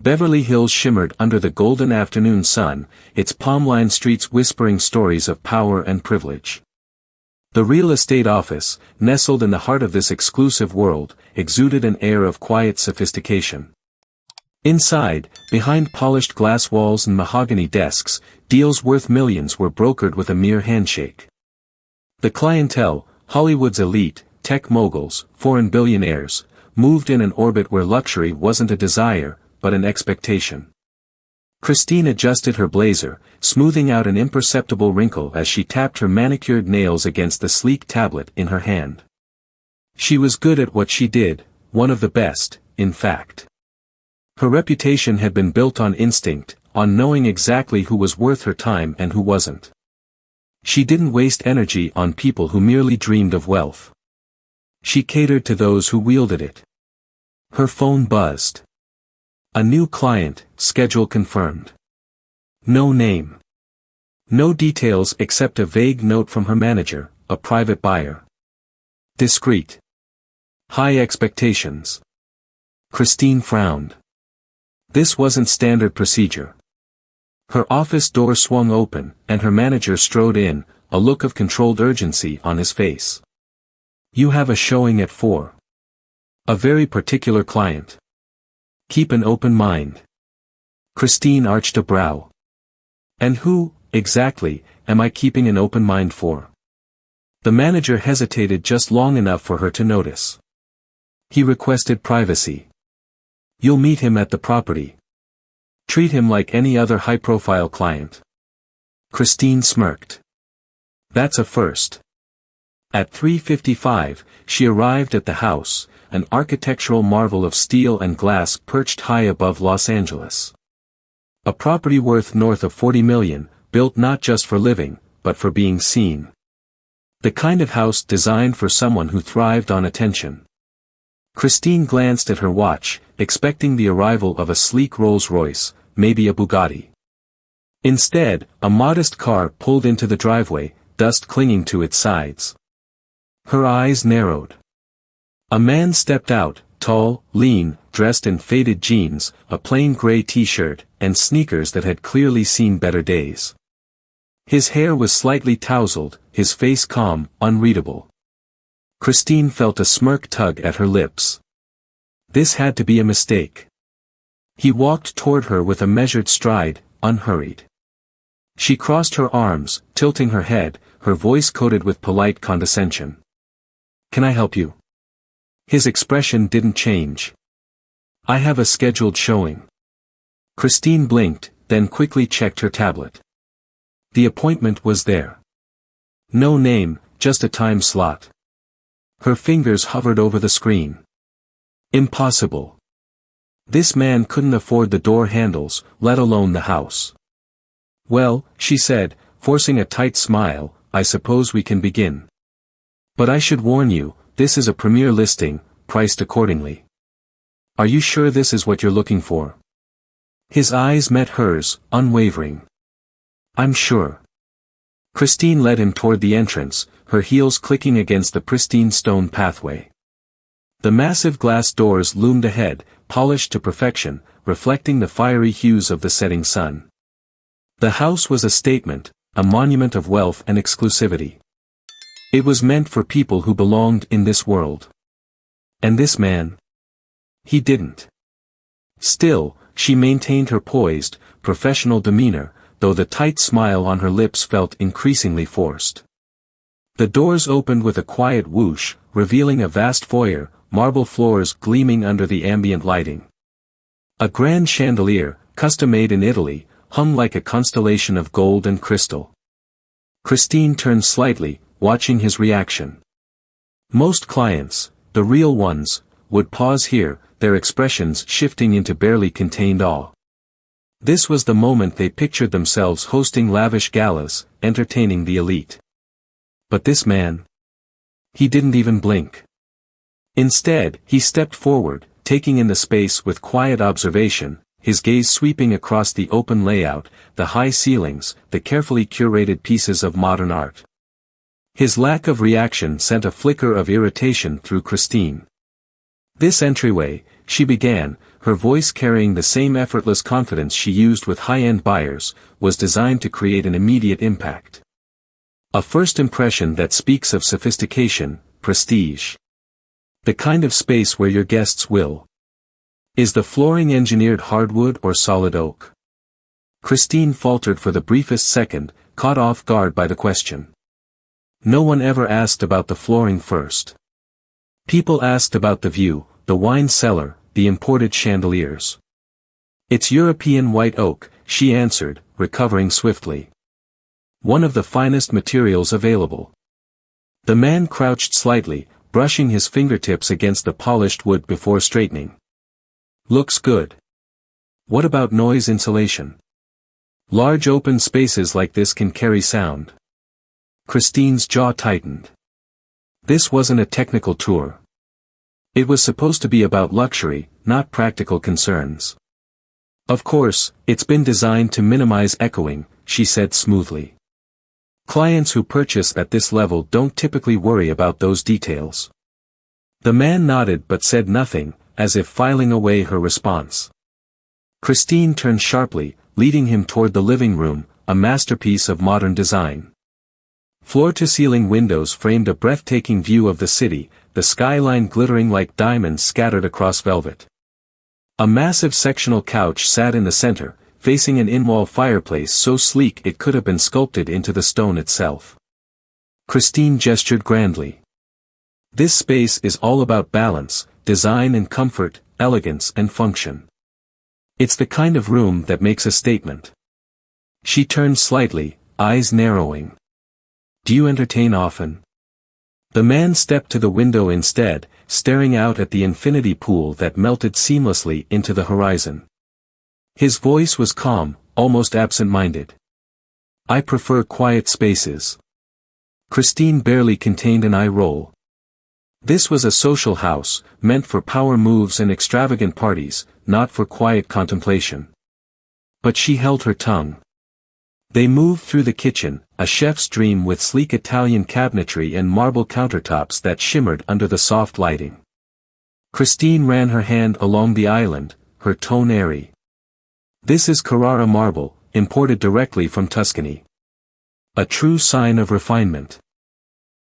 Beverly Hills shimmered under the golden afternoon sun, its palm-lined streets whispering stories of power and privilege. The real estate office, nestled in the heart of this exclusive world, exuded an air of quiet sophistication. Inside, behind polished glass walls and mahogany desks, deals worth millions were brokered with a mere handshake. The clientele, Hollywood's elite, tech moguls, foreign billionaires, moved in an orbit where luxury wasn't a desire, but an expectation. Christine adjusted her blazer, smoothing out an imperceptible wrinkle as she tapped her manicured nails against the sleek tablet in her hand. She was good at what she did, one of the best, in fact. Her reputation had been built on instinct, on knowing exactly who was worth her time and who wasn't. She didn't waste energy on people who merely dreamed of wealth. She catered to those who wielded it. Her phone buzzed. A new client, schedule confirmed. No name. No details except a vague note from her manager, a private buyer. Discreet. High expectations. Christine frowned. This wasn't standard procedure. Her office door swung open, and her manager strode in, a look of controlled urgency on his face. You have a showing at 4. A very particular client. Keep an open mind. Christine arched a brow. And who, exactly, am I keeping an open mind for? The manager hesitated just long enough for her to notice. He requested privacy. You'll meet him at the property. Treat him like any other high-profile client. Christine smirked. That's a first. At 3:55, she arrived at the house, an architectural marvel of steel and glass perched high above Los Angeles. A property worth north of $40 million, built not just for living, but for being seen. The kind of house designed for someone who thrived on attention. Christine glanced at her watch, expecting the arrival of a sleek Rolls-Royce, maybe a Bugatti. Instead, a modest car pulled into the driveway, dust clinging to its sides. Her eyes narrowed. A man stepped out, tall, lean, dressed in faded jeans, a plain gray t-shirt, and sneakers that had clearly seen better days. His hair was slightly tousled, his face calm, unreadable. Christine felt a smirk tug at her lips. This had to be a mistake. He walked toward her with a measured stride, unhurried. She crossed her arms, tilting her head, her voice coated with polite condescension. Can I help you? His expression didn't change. I have a scheduled showing. Christine blinked, then quickly checked her tablet. The appointment was there. No name, just a time slot. Her fingers hovered over the screen. Impossible. This man couldn't afford the door handles, let alone the house. Well, she said, forcing a tight smile, I suppose we can begin. But I should warn you, this is a premier listing, priced accordingly. Are you sure this is what you're looking for? His eyes met hers, unwavering. I'm sure. Christine led him toward the entrance, her heels clicking against the pristine stone pathway. The massive glass doors loomed ahead, polished to perfection, reflecting the fiery hues of the setting sun. The house was a statement, a monument of wealth and exclusivity. It was meant for people who belonged in this world. And this man? He didn't. Still, she maintained her poised, professional demeanor, though the tight smile on her lips felt increasingly forced. The doors opened with a quiet whoosh, revealing a vast foyer, marble floors gleaming under the ambient lighting. A grand chandelier, custom-made in Italy, hung like a constellation of gold and crystal. Christine turned slightly, watching his reaction. Most clients, the real ones, would pause here, their expressions shifting into barely contained awe. This was the moment they pictured themselves hosting lavish galas, entertaining the elite. But this man? He didn't even blink. Instead, he stepped forward, taking in the space with quiet observation, his gaze sweeping across the open layout, the high ceilings, the carefully curated pieces of modern art. His lack of reaction sent a flicker of irritation through Christine. This entryway, she began, her voice carrying the same effortless confidence she used with high-end buyers, was designed to create an immediate impact. A first impression that speaks of sophistication, prestige. The kind of space where your guests will. Is the flooring engineered hardwood or solid oak? Christine faltered for the briefest second, caught off guard by the question. No one ever asked about the flooring first. People asked about the view, the wine cellar, the imported chandeliers. It's European white oak, she answered, recovering swiftly. One of the finest materials available. The man crouched slightly, brushing his fingertips against the polished wood before straightening. Looks good. What about noise insulation? Large open spaces like this can carry sound. Christine's jaw tightened. This wasn't a technical tour. It was supposed to be about luxury, not practical concerns. Of course, it's been designed to minimize echoing, she said smoothly. Clients who purchase at this level don't typically worry about those details. The man nodded but said nothing, as if filing away her response. Christine turned sharply, leading him toward the living room, a masterpiece of modern design. Floor-to-ceiling windows framed a breathtaking view of the city, the skyline glittering like diamonds scattered across velvet. A massive sectional couch sat in the center, facing an in-wall fireplace so sleek it could have been sculpted into the stone itself. Christine gestured grandly. This space is all about balance, design and comfort, elegance and function. It's the kind of room that makes a statement. She turned slightly, eyes narrowing. Do you entertain often? The man stepped to the window instead, staring out at the infinity pool that melted seamlessly into the horizon. His voice was calm, almost absent-minded. I prefer quiet spaces. Christine barely contained an eye roll. This was a social house, meant for power moves and extravagant parties, not for quiet contemplation. But she held her tongue. They moved through the kitchen, a chef's dream with sleek Italian cabinetry and marble countertops that shimmered under the soft lighting. Christine ran her hand along the island, her tone airy. This is Carrara marble, imported directly from Tuscany. A true sign of refinement.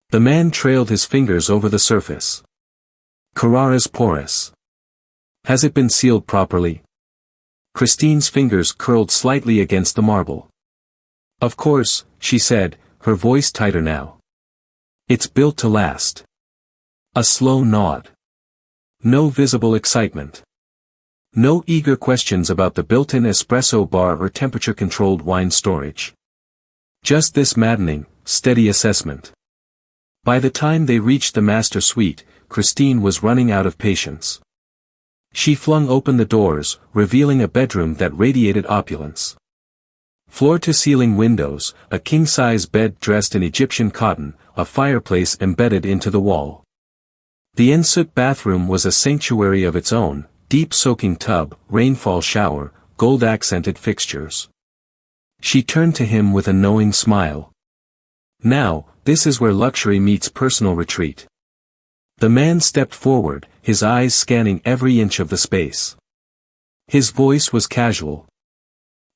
The man trailed his fingers over the surface. Carrara's porous. Has it been sealed properly? Christine's fingers curled slightly against the marble. Of course, she said, her voice tighter now. It's built to last. A slow nod. No visible excitement. No eager questions about the built-in espresso bar or temperature-controlled wine storage. Just this maddening, steady assessment. By the time they reached the master suite, Christine was running out of patience. She flung open the doors, revealing a bedroom that radiated opulence. Floor-to-ceiling windows, a king-size bed dressed in Egyptian cotton, a fireplace embedded into the wall. The ensuite bathroom was a sanctuary of its own, deep-soaking tub, rainfall shower, gold-accented fixtures. She turned to him with a knowing smile. Now, this is where luxury meets personal retreat. The man stepped forward, his eyes scanning every inch of the space. His voice was casual.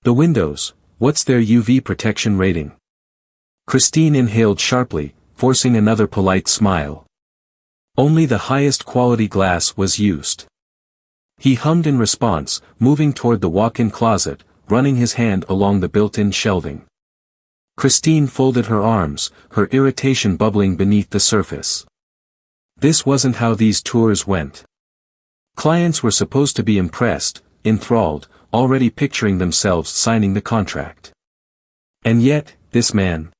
The windows, what's their UV protection rating? Christine inhaled sharply, forcing another polite smile. Only the highest quality glass was used. He hummed in response, moving toward the walk-in closet, running his hand along the built-in shelving. Christine folded her arms, her irritation bubbling beneath the surface. This wasn't how these tours went. Clients were supposed to be impressed, enthralled, already picturing themselves signing the contract. And yet, this man.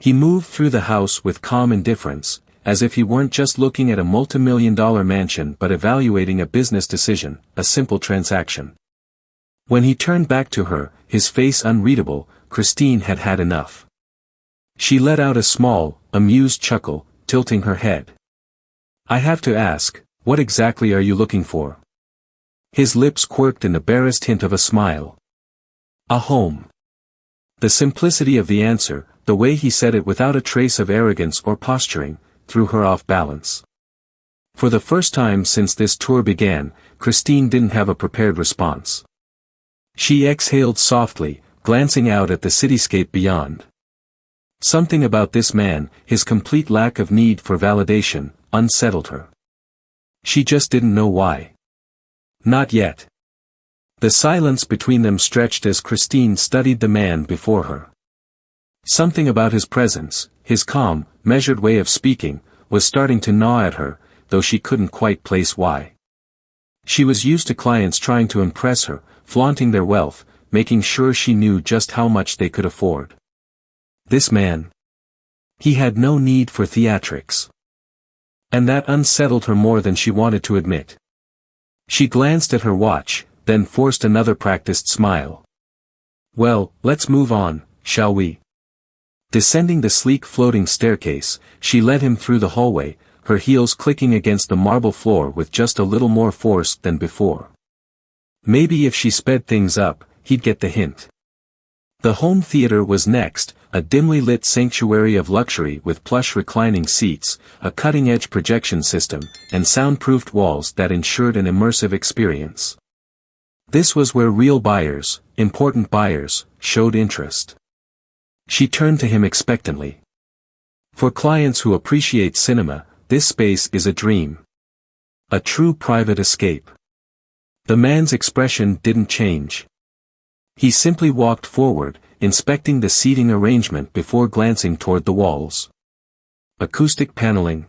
He moved through the house with calm indifference, as if he weren't just looking at a multimillion-dollar mansion but evaluating a business decision, a simple transaction. When he turned back to her, his face unreadable, Christine had had enough. She let out a small, amused chuckle, tilting her head. I have to ask, what exactly are you looking for? His lips quirked in the barest hint of a smile. A home. The simplicity of the answer, the way he said it without a trace of arrogance or posturing, threw her off balance. For the first time since this tour began, Christine didn't have a prepared response. She exhaled softly, glancing out at the cityscape beyond. Something about this man, his complete lack of need for validation, unsettled her. She just didn't know why. Not yet. The silence between them stretched as Christine studied the man before her. Something about his presence, his calm, measured way of speaking, was starting to gnaw at her, though she couldn't quite place why. She was used to clients trying to impress her, flaunting their wealth, making sure she knew just how much they could afford. This man. He had no need for theatrics. And that unsettled her more than she wanted to admit. She glanced at her watch, then forced another practiced smile. Well, let's move on, shall we? Descending the sleek floating staircase, she led him through the hallway, her heels clicking against the marble floor with just a little more force than before. Maybe if she sped things up, he'd get the hint. The home theater was next, a dimly lit sanctuary of luxury with plush reclining seats, a cutting-edge projection system, and soundproofed walls that ensured an immersive experience. This was where real buyers, important buyers, showed interest. She turned to him expectantly. For clients who appreciate cinema, this space is a dream. A true private escape. The man's expression didn't change. He simply walked forward, inspecting the seating arrangement before glancing toward the walls. Acoustic paneling.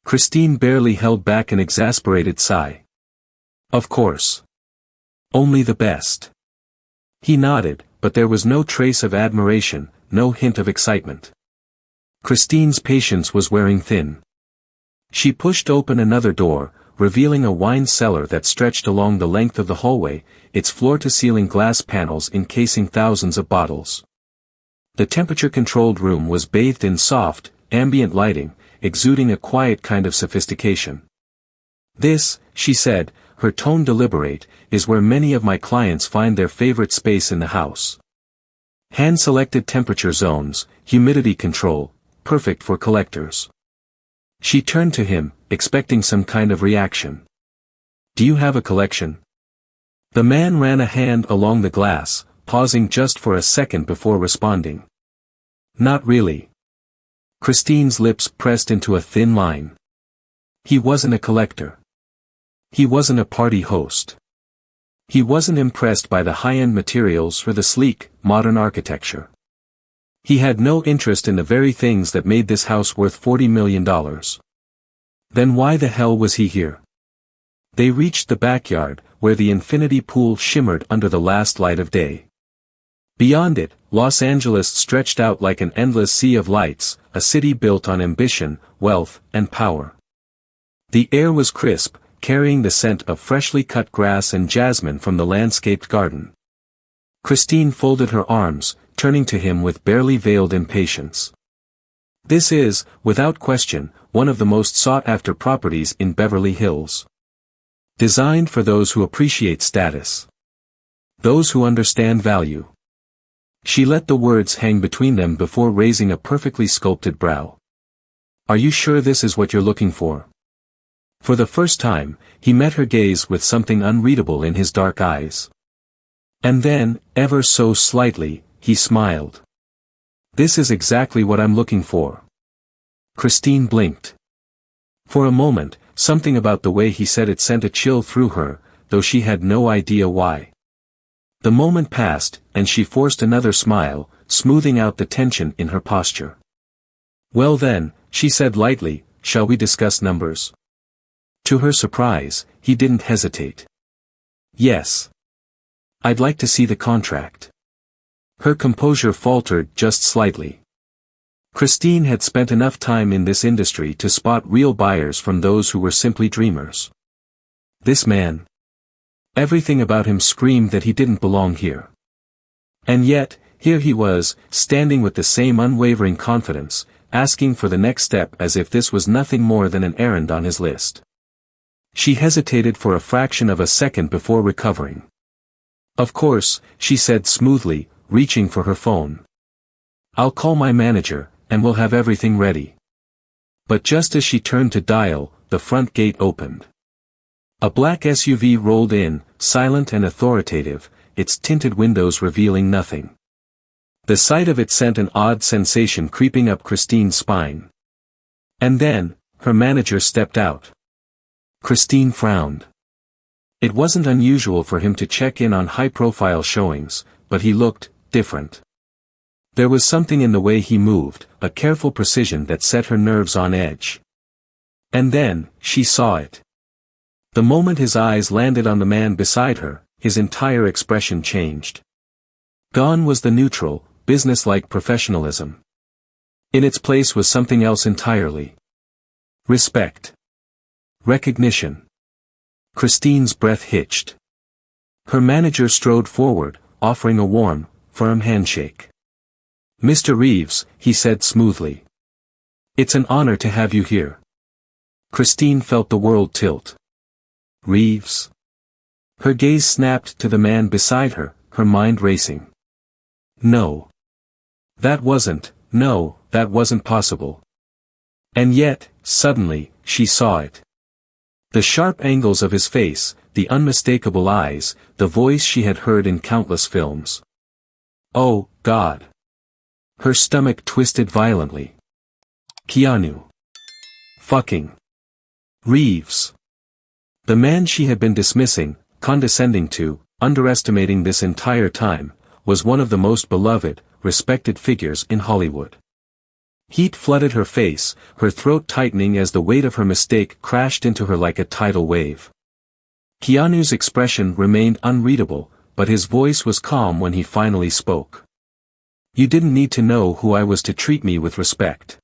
Christine barely held back an exasperated sigh. Of course. Only the best. He nodded, but there was no trace of admiration, no hint of excitement. Christine's patience was wearing thin. She pushed open another door, revealing a wine cellar that stretched along the length of the hallway, its floor-to-ceiling glass panels encasing thousands of bottles. The temperature-controlled room was bathed in soft, ambient lighting, exuding a quiet kind of sophistication. This, she said, her tone deliberate, is where many of my clients find their favorite space in the house. Hand-selected temperature zones, humidity control, perfect for collectors. She turned to him, expecting some kind of reaction. Do you have a collection? The man ran a hand along the glass, pausing just for a second before responding. Not really. Christine's lips pressed into a thin line. He wasn't a collector. He wasn't a party host. He wasn't impressed by the high-end materials or the sleek, modern architecture. He had no interest in the very things that made this house worth $40 million. Then why the hell was he here? They reached the backyard, where the infinity pool shimmered under the last light of day. Beyond it, Los Angeles stretched out like an endless sea of lights, a city built on ambition, wealth, and power. The air was crisp, carrying the scent of freshly cut grass and jasmine from the landscaped garden. Christine folded her arms, turning to him with barely veiled impatience. This is, without question, one of the most sought-after properties in Beverly Hills. Designed for those who appreciate status. Those who understand value. She let the words hang between them before raising a perfectly sculpted brow. Are you sure this is what you're looking for? For the first time, he met her gaze with something unreadable in his dark eyes. And then, ever so slightly, he smiled. This is exactly what I'm looking for. Christine blinked. For a moment, something about the way he said it sent a chill through her, though she had no idea why. The moment passed, and she forced another smile, smoothing out the tension in her posture. Well then, she said lightly, shall we discuss numbers? To her surprise, he didn't hesitate. Yes. I'd like to see the contract. Her composure faltered just slightly. Christine had spent enough time in this industry to spot real buyers from those who were simply dreamers. This man. Everything about him screamed that he didn't belong here. And yet, here he was, standing with the same unwavering confidence, asking for the next step as if this was nothing more than an errand on his list. She hesitated for a fraction of a second before recovering. Of course, she said smoothly, reaching for her phone. I'll call my manager, and we'll have everything ready. But just as she turned to dial, the front gate opened. A black SUV rolled in, silent and authoritative, its tinted windows revealing nothing. The sight of it sent an odd sensation creeping up Christine's spine. And then, her manager stepped out. Christine frowned. It wasn't unusual for him to check in on high-profile showings, but he looked different. There was something in the way he moved, a careful precision that set her nerves on edge. And then, she saw it. The moment his eyes landed on the man beside her, his entire expression changed. Gone was the neutral, business-like professionalism. In its place was something else entirely. Respect. Recognition. Christine's breath hitched. Her manager strode forward, offering a warm, firm handshake. "Mr. Reeves," he said smoothly. "It's an honor to have you here." Christine felt the world tilt. Reeves? Her gaze snapped to the man beside her, her mind racing. No. That wasn't possible. And yet, suddenly, she saw it. The sharp angles of his face, the unmistakable eyes, the voice she had heard in countless films. Oh, God. Her stomach twisted violently. Keanu. Fucking Reeves. The man she had been dismissing, condescending to, underestimating this entire time, was one of the most beloved, respected figures in Hollywood. Heat flooded her face, her throat tightening as the weight of her mistake crashed into her like a tidal wave. Keanu's expression remained unreadable, but his voice was calm when he finally spoke. "You didn't need to know who I was to treat me with respect."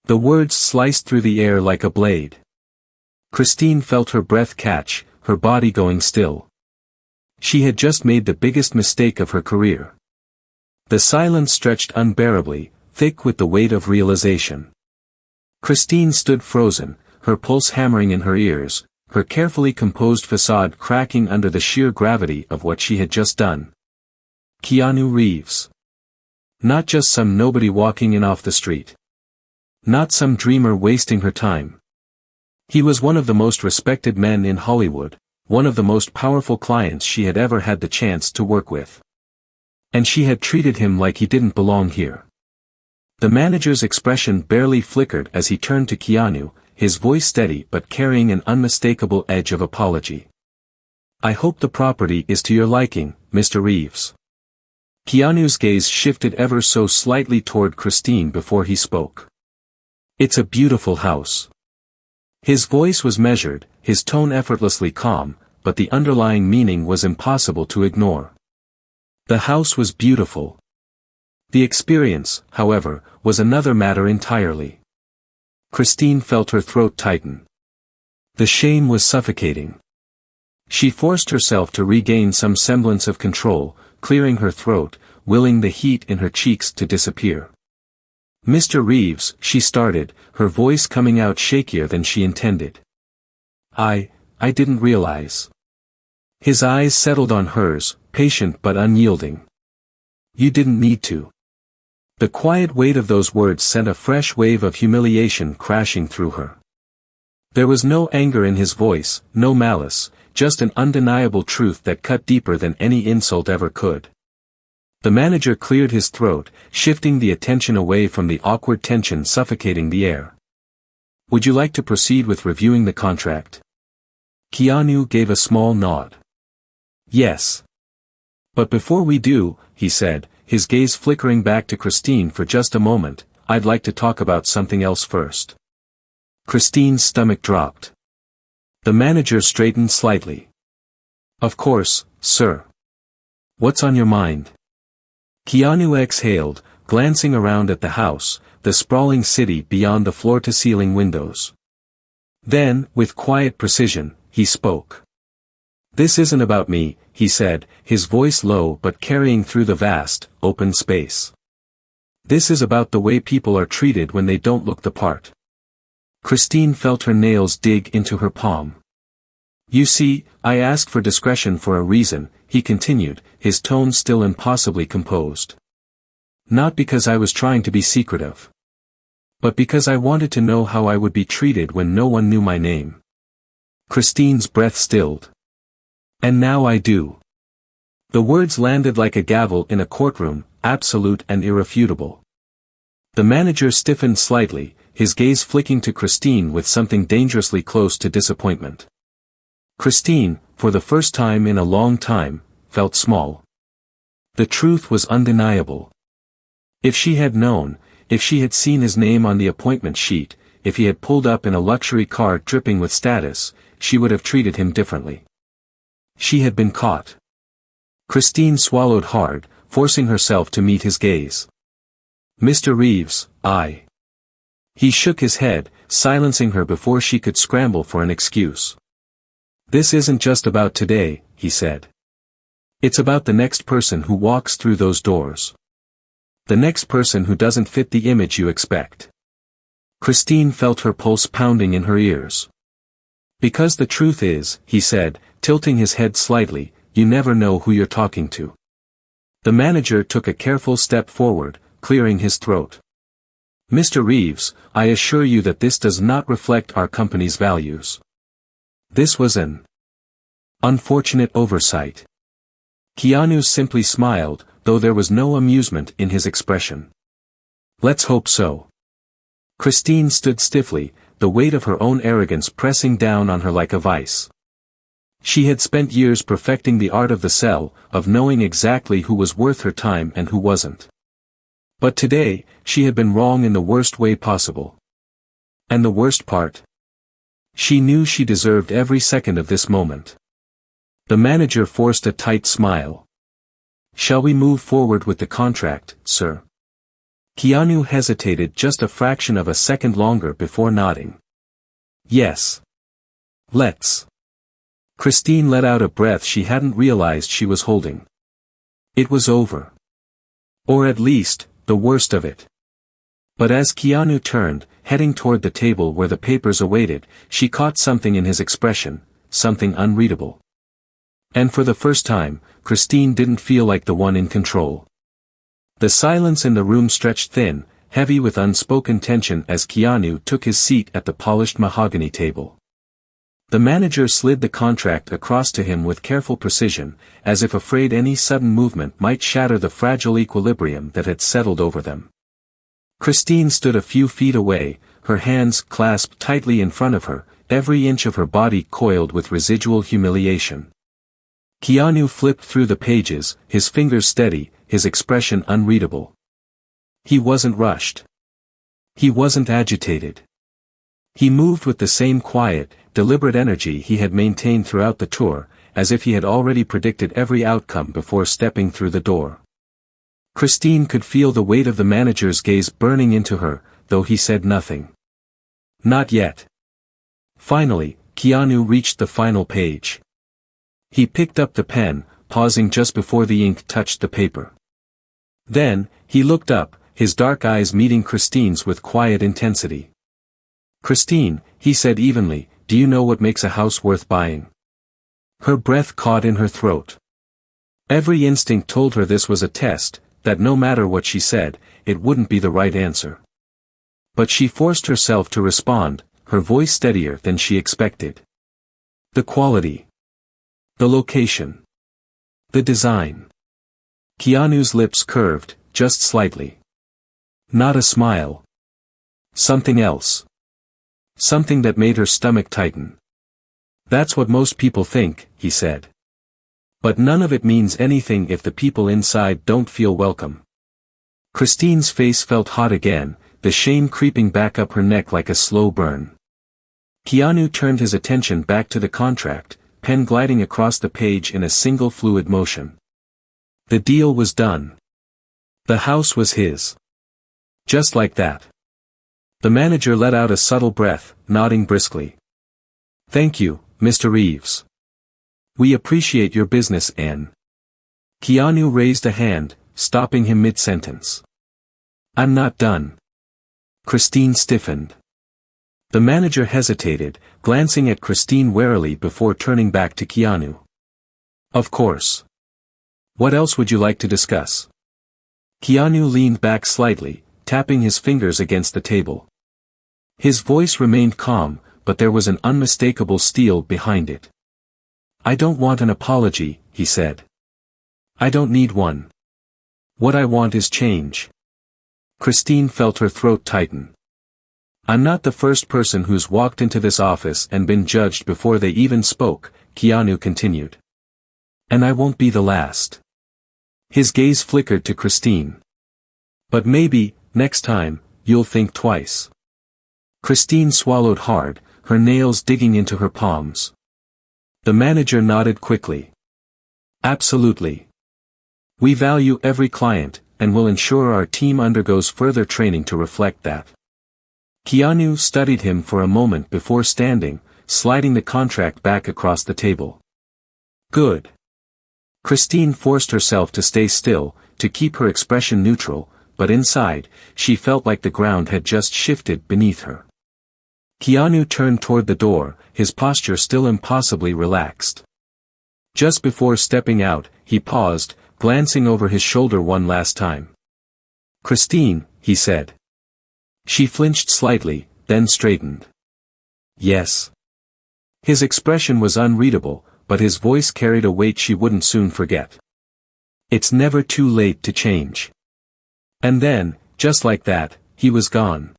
The words sliced through the air like a blade. Christine felt her breath catch, her body going still. She had just made the biggest mistake of her career. The silence stretched unbearably, thick with the weight of realization. Christine stood frozen, her pulse hammering in her ears, her carefully composed facade cracking under the sheer gravity of what she had just done. Keanu Reeves. Not just some nobody walking in off the street. Not some dreamer wasting her time. He was one of the most respected men in Hollywood, one of the most powerful clients she had ever had the chance to work with. And she had treated him like he didn't belong here. The manager's expression barely flickered as he turned to Keanu, his voice steady but carrying an unmistakable edge of apology. "I hope the property is to your liking, Mr. Reeves." Keanu's gaze shifted ever so slightly toward Christine before he spoke. "It's a beautiful house." His voice was measured, his tone effortlessly calm, but the underlying meaning was impossible to ignore. The house was beautiful. The experience, however, was another matter entirely. Christine felt her throat tighten. The shame was suffocating. She forced herself to regain some semblance of control, clearing her throat, willing the heat in her cheeks to disappear. "Mr. Reeves," she started, her voice coming out shakier than she intended. I didn't realize." His eyes settled on hers, patient but unyielding. "You didn't need to." The quiet weight of those words sent a fresh wave of humiliation crashing through her. There was no anger in his voice, no malice, just an undeniable truth that cut deeper than any insult ever could. The manager cleared his throat, shifting the attention away from the awkward tension suffocating the air. "Would you like to proceed with reviewing the contract?" Keanu gave a small nod. "Yes. But before we do," he said, his gaze flickering back to Christine for just a moment, "I'd like to talk about something else first." Christine's stomach dropped. The manager straightened slightly. "Of course, sir. What's on your mind?" Keanu exhaled, glancing around at the house, the sprawling city beyond the floor-to-ceiling windows. Then, with quiet precision, he spoke. "This isn't about me," he said, his voice low but carrying through the vast, open space. "This is about the way people are treated when they don't look the part." Christine felt her nails dig into her palm. "You see, I asked for discretion for a reason," he continued, his tone still impossibly composed. "Not because I was trying to be secretive. But because I wanted to know how I would be treated when no one knew my name. Christine's breath stilled. And now I do. The words landed like a gavel in a courtroom, absolute and irrefutable. The manager stiffened slightly, his gaze flicking to Christine with something dangerously close to disappointment. Christine, for the first time in a long time, felt small. The truth was undeniable. If she had known, if she had seen his name on the appointment sheet, if he had pulled up in a luxury car dripping with status, she would have treated him differently. She had been caught. Christine swallowed hard, forcing herself to meet his gaze. Mr. Reeves, I. He shook his head, silencing her before she could scramble for an excuse. This isn't just about today, he said. It's about the next person who walks through those doors. The next person who doesn't fit the image you expect. Christine felt her pulse pounding in her ears. Because the truth is, he said, tilting his head slightly, you never know who you're talking to. The manager took a careful step forward, clearing his throat. Mr. Reeves, I assure you that this does not reflect our company's values. This was an unfortunate oversight. Keanu simply smiled, though there was no amusement in his expression. Let's hope so. Christine stood stiffly, the weight of her own arrogance pressing down on her like a vice. She had spent years perfecting the art of the sell, of knowing exactly who was worth her time and who wasn't. But today, she had been wrong in the worst way possible. And the worst part? She knew she deserved every second of this moment. The manager forced a tight smile. Shall we move forward with the contract, sir? Keanu hesitated just a fraction of a second longer before nodding. Yes. Let's. Christine let out a breath she hadn't realized she was holding. It was over. Or at least, the worst of it. But as Keanu turned, heading toward the table where the papers awaited, she caught something in his expression, something unreadable. And for the first time, Christine didn't feel like the one in control. The silence in the room stretched thin, heavy with unspoken tension as Keanu took his seat at the polished mahogany table. The manager slid the contract across to him with careful precision, as if afraid any sudden movement might shatter the fragile equilibrium that had settled over them. Christine stood a few feet away, her hands clasped tightly in front of her, every inch of her body coiled with residual humiliation. Keanu flipped through the pages, his fingers steady, his expression unreadable. He wasn't rushed. He wasn't agitated. He moved with the same quiet, deliberate energy he had maintained throughout the tour, as if he had already predicted every outcome before stepping through the door. Christine could feel the weight of the manager's gaze burning into her, though he said nothing. Not yet. Finally, Keanu reached the final page. He picked up the pen, pausing just before the ink touched the paper. Then, he looked up, his dark eyes meeting Christine's with quiet intensity. Christine, he said evenly, do you know what makes a house worth buying? Her breath caught in her throat. Every instinct told her this was a test, that no matter what she said, it wouldn't be the right answer. But she forced herself to respond, her voice steadier than she expected. The quality. The location. The design. Keanu's lips curved, just slightly. Not a smile. Something else. Something that made her stomach tighten. That's what most people think, he said. But none of it means anything if the people inside don't feel welcome. Christine's face felt hot again, the shame creeping back up her neck like a slow burn. Keanu turned his attention back to the contract, pen gliding across the page in a single fluid motion. The deal was done. The house was his. Just like that. The manager let out a subtle breath, nodding briskly. Thank you, Mr. Reeves. We appreciate your business, Anne. Keanu raised a hand, stopping him mid-sentence. I'm not done. Christine stiffened. The manager hesitated, glancing at Christine warily before turning back to Keanu. Of course. What else would you like to discuss? Keanu leaned back slightly, tapping his fingers against the table. His voice remained calm, but there was an unmistakable steel behind it. "I don't want an apology," he said. "I don't need one. What I want is change." Christine felt her throat tighten. "I'm not the first person who's walked into this office and been judged before they even spoke," Keanu continued. "And I won't be the last." His gaze flickered to Christine. "But maybe, next time, you'll think twice." Christine swallowed hard, her nails digging into her palms. The manager nodded quickly. "Absolutely. We value every client, and will ensure our team undergoes further training to reflect that." Keanu studied him for a moment before standing, sliding the contract back across the table. "Good." Christine forced herself to stay still, to keep her expression neutral, but inside, she felt like the ground had just shifted beneath her. Keanu turned toward the door, his posture still impossibly relaxed. Just before stepping out, he paused, glancing over his shoulder one last time. "Christine," he said. She flinched slightly, then straightened. "Yes." His expression was unreadable, but his voice carried a weight she wouldn't soon forget. "It's never too late to change." And then, just like that, he was gone.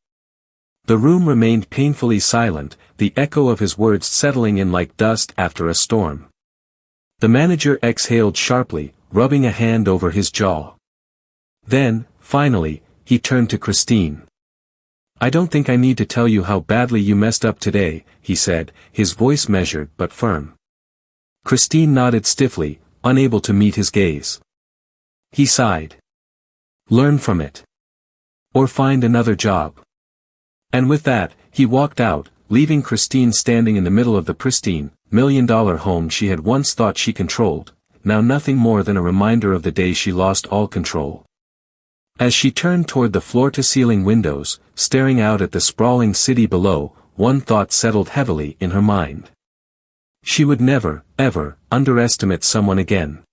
The room remained painfully silent, the echo of his words settling in like dust after a storm. The manager exhaled sharply, rubbing a hand over his jaw. Then, finally, he turned to Christine. "I don't think I need to tell you how badly you messed up today," he said, his voice measured but firm. Christine nodded stiffly, unable to meet his gaze. He sighed. "Learn from it. Or find another job." And with that, he walked out, leaving Christine standing in the middle of the pristine, million-dollar home she had once thought she controlled, now nothing more than a reminder of the day she lost all control. As she turned toward the floor-to-ceiling windows, staring out at the sprawling city below, one thought settled heavily in her mind. She would never, ever, underestimate someone again.